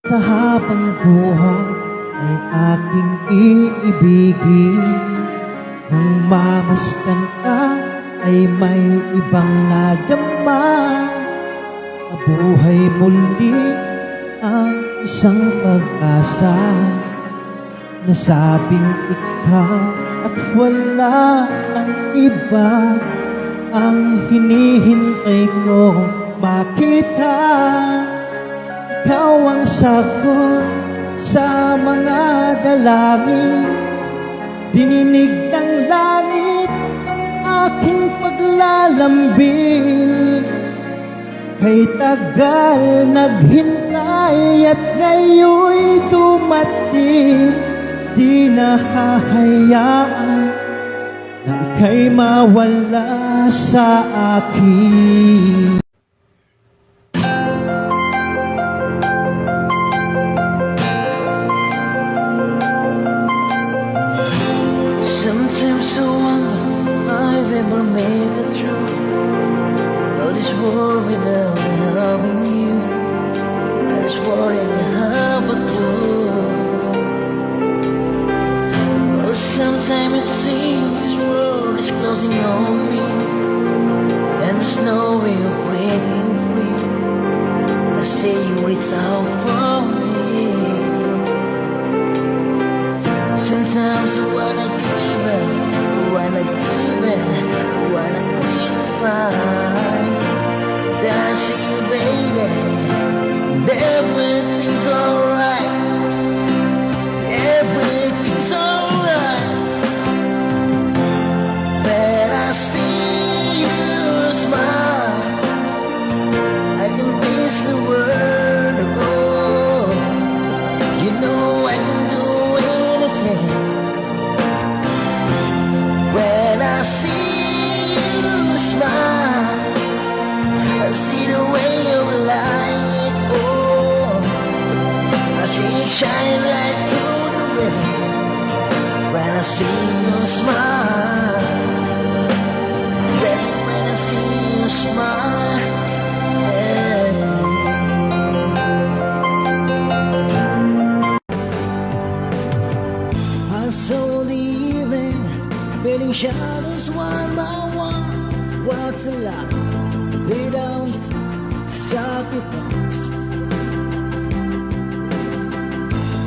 Sa habang buhay ay aking iibigin. Nang mamasdan ka ay may ibang nadama. Mabuhay muli ang isang pag-asa. Nasabing ikaw at wala ang iba ang hinihintay ko makita. Ikaw ang sagot sa mga dalangin. Dininig ng langit ang aking paglalambing. Kay tagal naghintay at ngayon'y dumating. Di nahahayaan na ika'y mawala sa akin. Sometimes I wonder I've ever made it through all this world without having you. I just worry to have a clue. Sometimes it seems this world is closing on me, and there's no way of breaking free. I say you reach out for me. Sometimes I wanna give it, I wanna give it, I wanna quit the fight. Then I see you, baby, and everything's alright. Everything's alright. I see you smile, I can taste the word. Oh, you know I can do anything. When I see you smile, I see the way of light. Oh, I see it shine right through the rain. When I see you smile, when I see you smile, I saw leaving, fading shadows one by one. What's a life without sacrifice?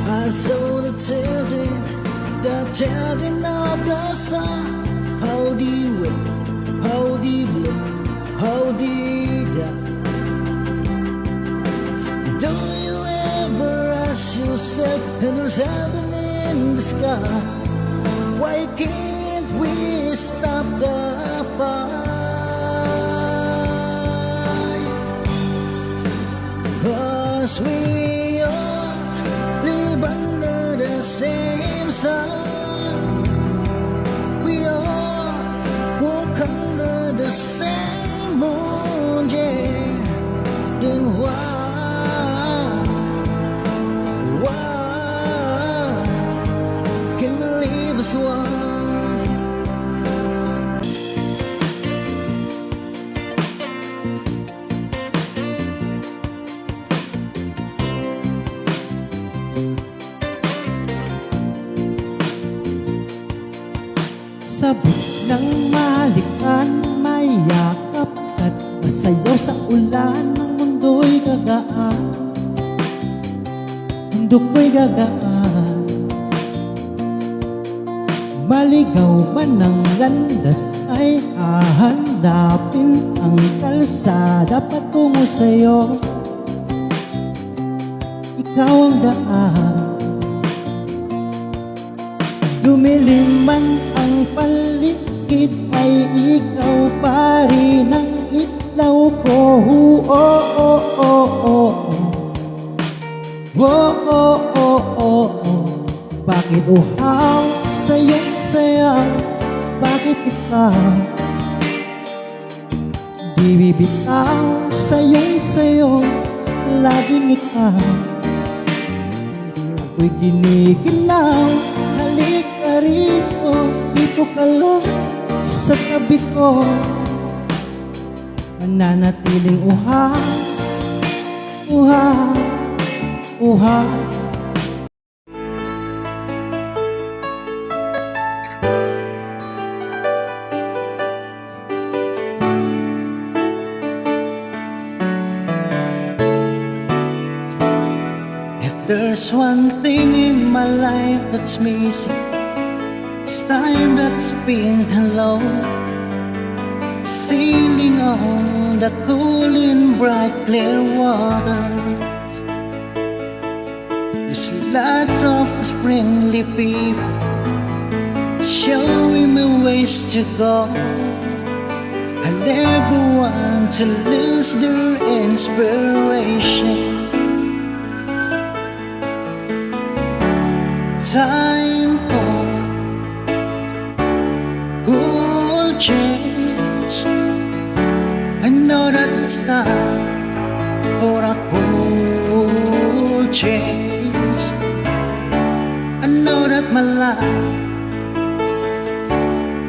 I saw the children of the sun. How do you wait? How do you live? How do you die? Do you ever ask yourself what's happening in the sky? Why can't we stop the fight? 'Cause we all live under the same sun. Walk under the same moon, yeah. Then why can we leave as one? Sabik ng malikan, may yakap at masayaw sa ulan. Ang mundo'y gagaan, mundo ko'y gagaan. Maligaw man ang landas ay hahanapin ang kalsada patungo sa'yo. Ikaw ang daan. Dumilim man ang paligid ay ikaw pa rin ang ilaw ko. Oh, oh, oh, oh, oh. Oh, oh, oh, oh, oh. Bakit uhaw sa iyong saya? Bakit ikaw di bibitaw sa iyong sayo? Laging ikaw ako'y giniginaw. Halika rito, dito ka lang sa tabi ko. Mananatiling uhaw, uhaw, buhay. If there's one thing in my life that's missing, it's time that's been alone, sailing on the cool and bright clear waters. There's lots of friendly people showing me ways to go. I never want to lose their inspiration. Time for cool change. I know that it's time for a cool change. I know that my life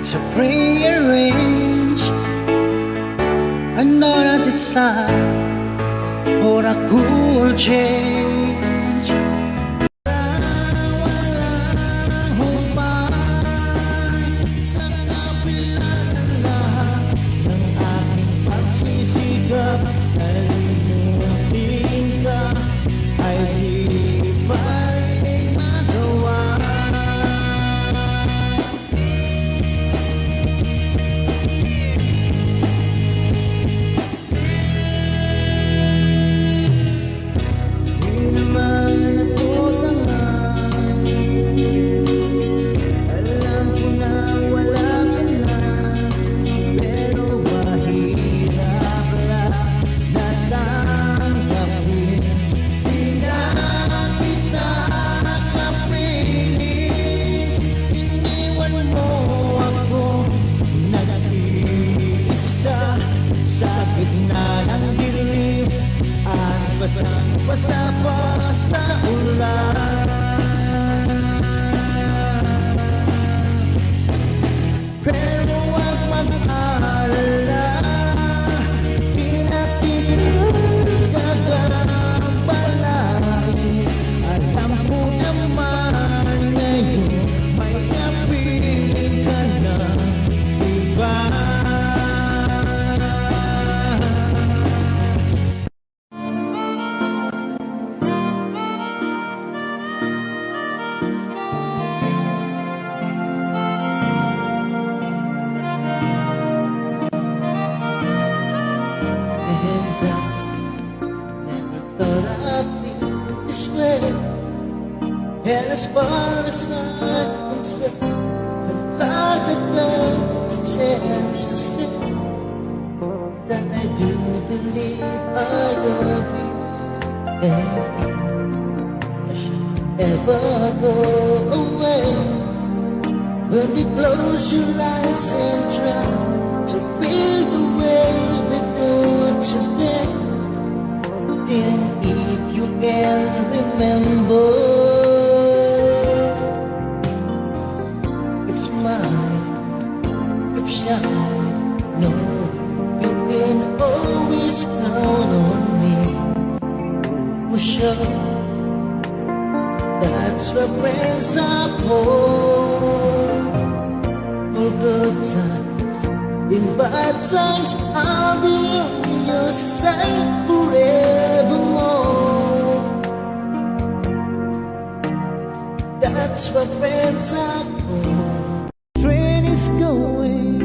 is a prearranged. I know that it's time for a cool change. Basa pa sa ulan, pero huwag mag-alala, pinatinig ka ng balay. Alam ko naman ngayon may napili ka na iba. And as far as I'm concerned, I'd like the chance to say that I do believe I love you, and I should ever go away. When you close your eyes and try to feel the way we do today, then if you can remember, no, you can always count on me. For sure, that's what friends are for. For good times, in bad times, I'll be on your side forevermore. That's what friends are for. Train is going,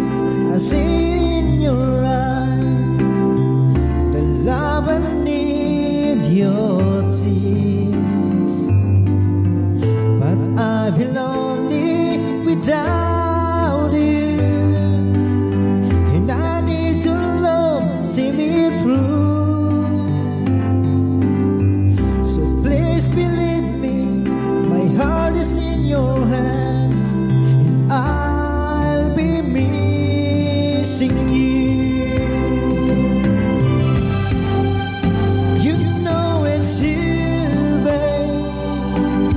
I see it in your eyes, the love I need, your tears. But I feel lonely without you, and I need your love to see me through. So please believe me, my heart is in your hands, and I'll be missing you. You know it's you, babe.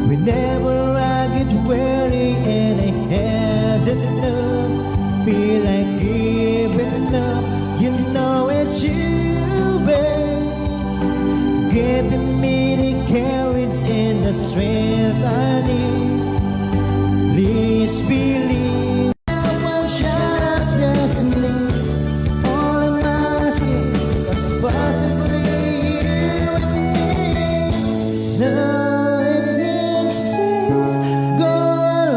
Whenever I get weary and I had enough, feel like giving up. You know it's you, babe, giving me the carry the strength I need. Please believe I will shut up destiny. All I'm asking is possibly you with me. So if you still go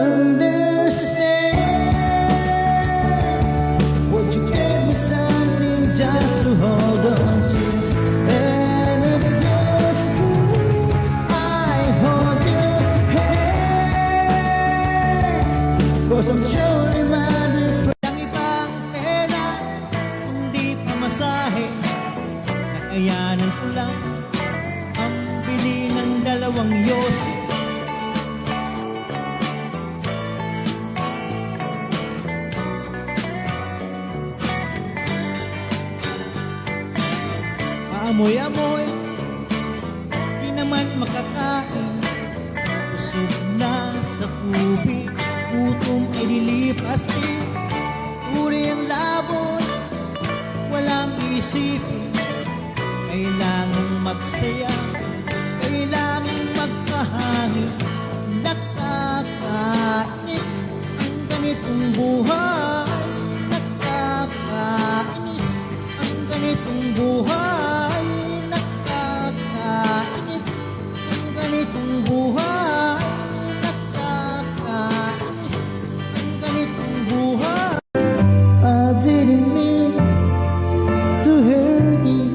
understand, would you give me something just to hold on to? And if you're still, I hold your hand, 'cause I'm truly mad. Ang ibang pera, hindi pamasahe, kakayanan ko lang ang bili ng dalawang yosi. Paamoy-amoy, di naman makakain. Busog na sa kubi, gutom ay lilipas din. Uri ang labon, walang isipin. Kailangang magsaya, kailangang magkahangin. Nakakainip ang ganitong buhay. Nakakainis ang ganitong buhay. Nakakainis ang ganitong buhay. Nakakainis ang ganitong buhay. I didn't mean to hurt you.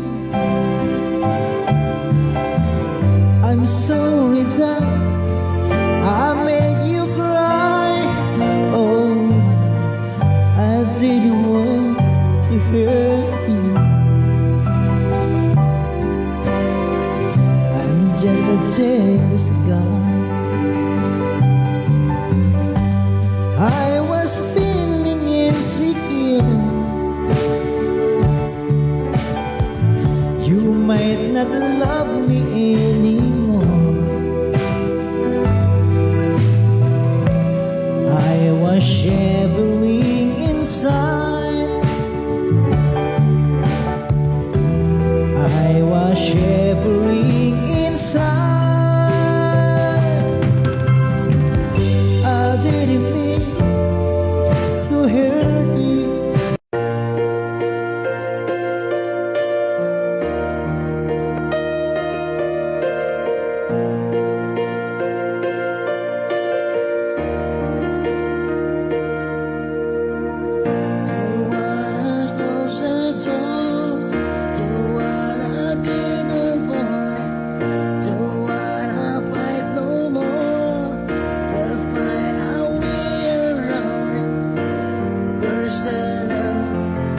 I'm sorry that I made you cry. Oh, I didn't want to hurt you. I'm just a jealous guy. I was feeling insecure. You might not love me anymore. I was shivering inside. I was shivering inside. I didn't mean to hurt you. Don't wanna close the door. Don't wanna give up on it. Don't wanna fight no more. We'll find our way around it. Where's the love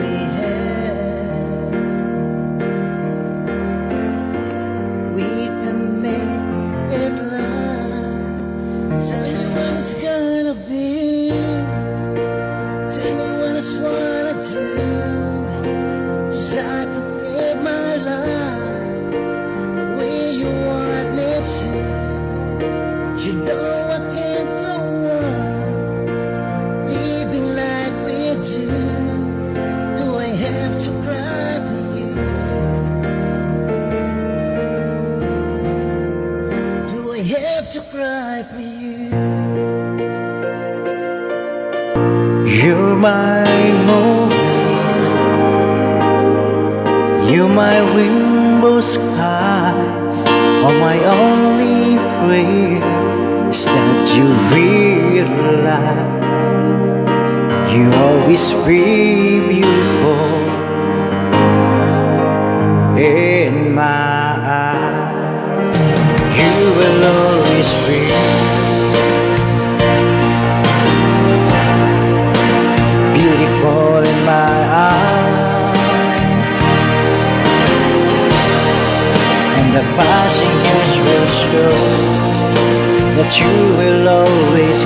we had? We can make it last. Tell me when it's gonna be. Tell me what it's wanna do, 'cause I can live my life the way you want me to. You know I can't go on living like we do. Do I have to cry for you? Do I have to cry for you? You're my Mona Lisa. You're my rainbow skies. All my only prayer is that you realize you always be beautiful in my eyes. You will always be beautiful in my eyes, and the passing years will show that you will always